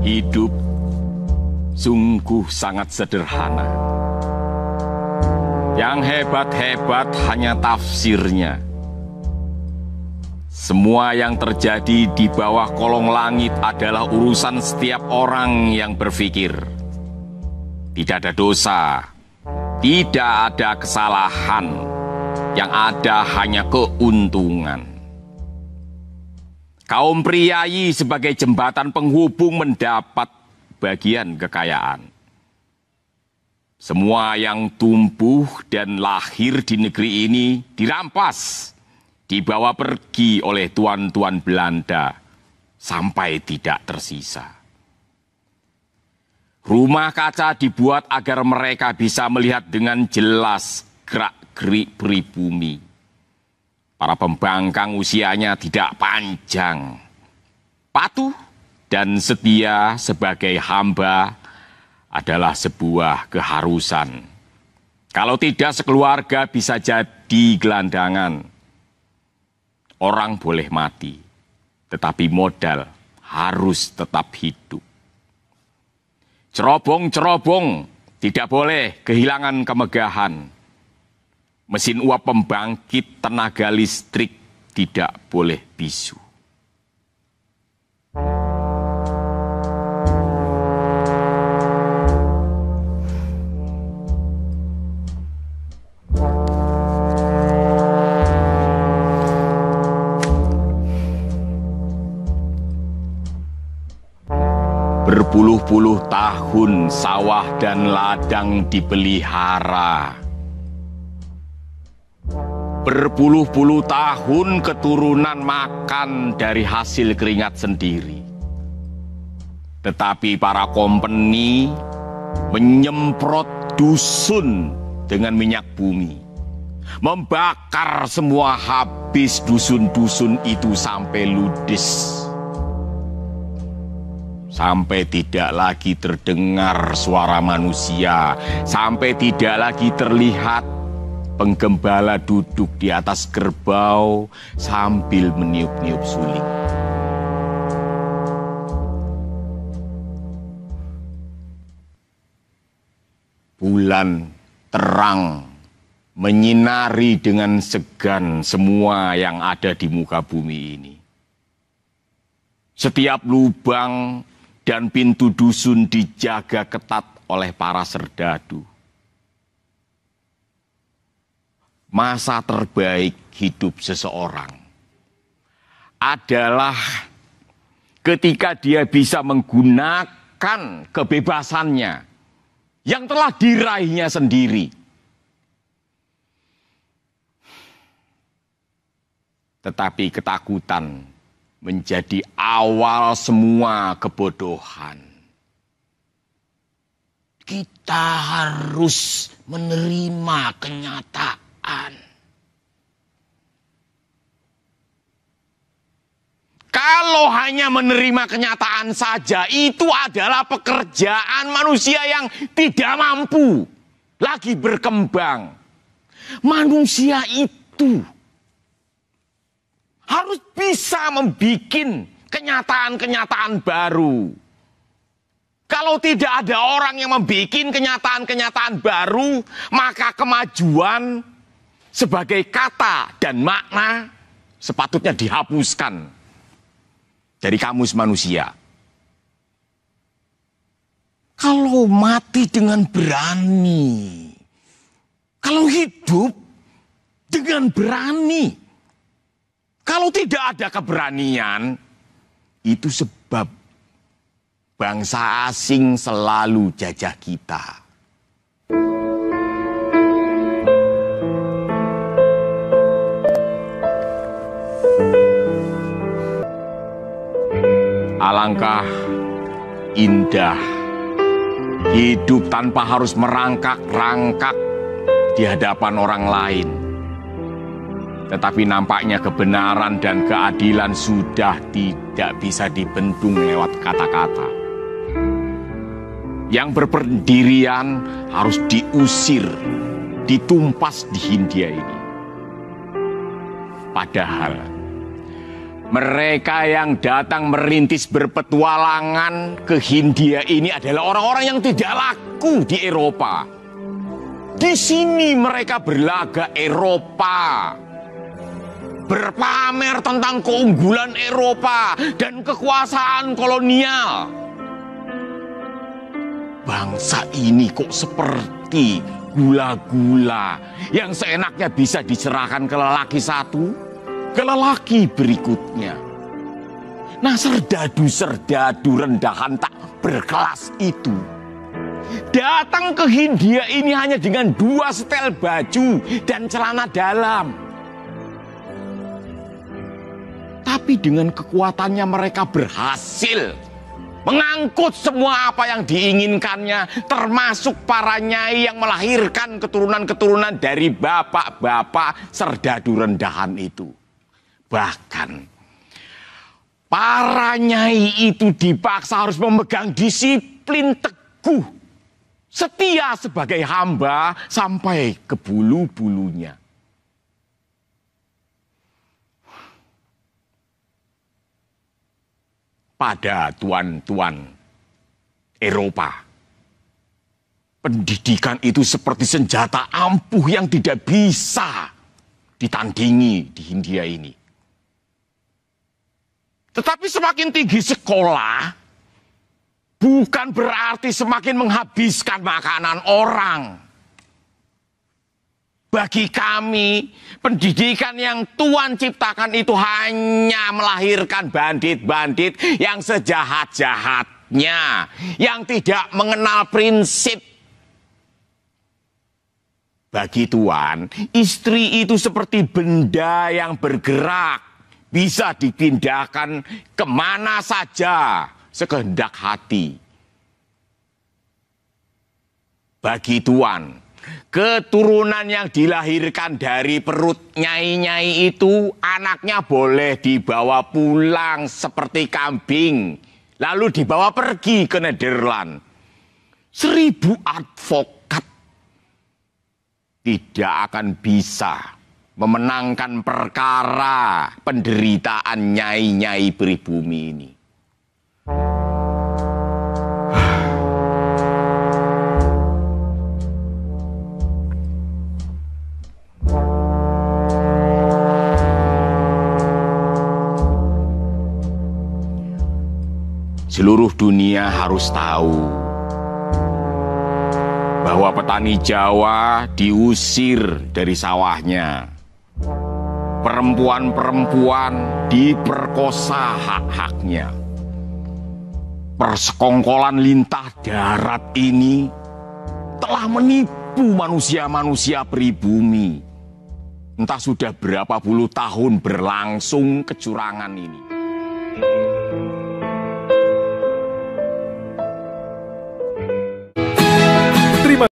Hidup sungguh sangat sederhana. Yang hebat-hebat hanya tafsirnya. Semua yang terjadi di bawah kolong langit adalah urusan setiap orang yang berpikir. Tidak ada dosa, tidak ada kesalahan, yang ada hanya keuntungan. Kaum priayi sebagai jembatan penghubung mendapat bagian kekayaan. Semua yang tumbuh dan lahir di negeri ini dirampas, dibawa pergi oleh tuan-tuan Belanda sampai tidak tersisa. Rumah kaca dibuat agar mereka bisa melihat dengan jelas gerak-gerik pribumi. Para pembangkang usianya tidak panjang, patuh dan setia sebagai hamba adalah sebuah keharusan. Kalau tidak, sekeluarga bisa jadi gelandangan. Orang boleh mati, tetapi modal harus tetap hidup. Cerobong-cerobong tidak boleh kehilangan kemegahan. Mesin uap pembangkit tenaga listrik tidak boleh bisu. Berpuluh-puluh tahun sawah dan ladang dipelihara. Berpuluh-puluh tahun keturunan makan dari hasil keringat sendiri. Tetapi para kompeni menyemprot dusun dengan minyak bumi. Membakar semua habis dusun-dusun itu sampai ludes. Sampai tidak lagi terdengar suara manusia. Sampai tidak lagi terlihat penggembala duduk di atas kerbau sambil meniup-niup suling. Bulan terang menyinari dengan segan semua yang ada di muka bumi ini. Setiap lubang dan pintu dusun dijaga ketat oleh para serdadu. Masa terbaik hidup seseorang adalah ketika dia bisa menggunakan kebebasannya yang telah diraihnya sendiri. Tetapi ketakutan menjadi awal semua kebodohan. Kita harus menerima kenyataan. Kalau hanya menerima kenyataan saja, itu adalah pekerjaan manusia yang tidak mampu lagi berkembang. Manusia itu harus bisa membuat kenyataan-kenyataan baru. Kalau tidak ada orang yang membuat kenyataan-kenyataan baru, maka kemajuan sebagai kata dan makna sepatutnya dihapuskan dari kamus manusia. Kalau mati dengan berani, kalau hidup dengan berani, kalau tidak ada keberanian, itu sebab bangsa asing selalu jajah kita. Alangkah indah hidup tanpa harus merangkak-rangkak di hadapan orang lain. Tetapi nampaknya kebenaran dan keadilan sudah tidak bisa dibendung lewat kata-kata. yang berpendirian harus diusir, ditumpas di Hindia ini. Padahal mereka yang datang merintis berpetualangan ke Hindia ini adalah orang-orang yang tidak laku di Eropa. Di sini mereka berlaga Eropa, berpamer tentang keunggulan Eropa dan kekuasaan kolonial. Bangsa ini kok seperti gula-gula yang seenaknya bisa diserahkan ke lelaki satu, ke lelaki berikutnya. Nah, serdadu-serdadu rendahan tak berkelas itu datang ke Hindia ini hanya dengan 2 setel baju dan celana dalam. Tapi dengan kekuatannya mereka berhasil mengangkut semua apa yang diinginkannya, termasuk para nyai yang melahirkan keturunan-keturunan dari bapak-bapak serdadu rendahan itu. Bahkan para nyai itu dipaksa harus memegang disiplin teguh, setia sebagai hamba sampai ke bulu-bulunya. Pada tuan-tuan Eropa, pendidikan itu seperti senjata ampuh yang tidak bisa ditandingi di Hindia ini. Tetapi semakin tinggi sekolah, bukan berarti semakin menghabiskan makanan orang. Bagi kami, pendidikan yang Tuhan ciptakan itu hanya melahirkan bandit-bandit yang sejahat-jahatnya, yang tidak mengenal prinsip. Bagi Tuhan, istri itu seperti benda yang bergerak, bisa dipindahkan kemana saja sekehendak hati. Bagi Tuhan, keturunan yang dilahirkan dari perut nyai-nyai itu, anaknya boleh dibawa pulang seperti kambing, lalu dibawa pergi ke Nederland. 1000 advokat tidak akan bisa memenangkan perkara penderitaan nyai-nyai pribumi ini. Seluruh dunia harus tahu bahwa petani Jawa diusir dari sawahnya. Perempuan-perempuan diperkosa hak-haknya. Persekongkolan lintah darat ini telah menipu manusia-manusia pribumi. Entah sudah berapa puluh tahun berlangsung kecurangan ini.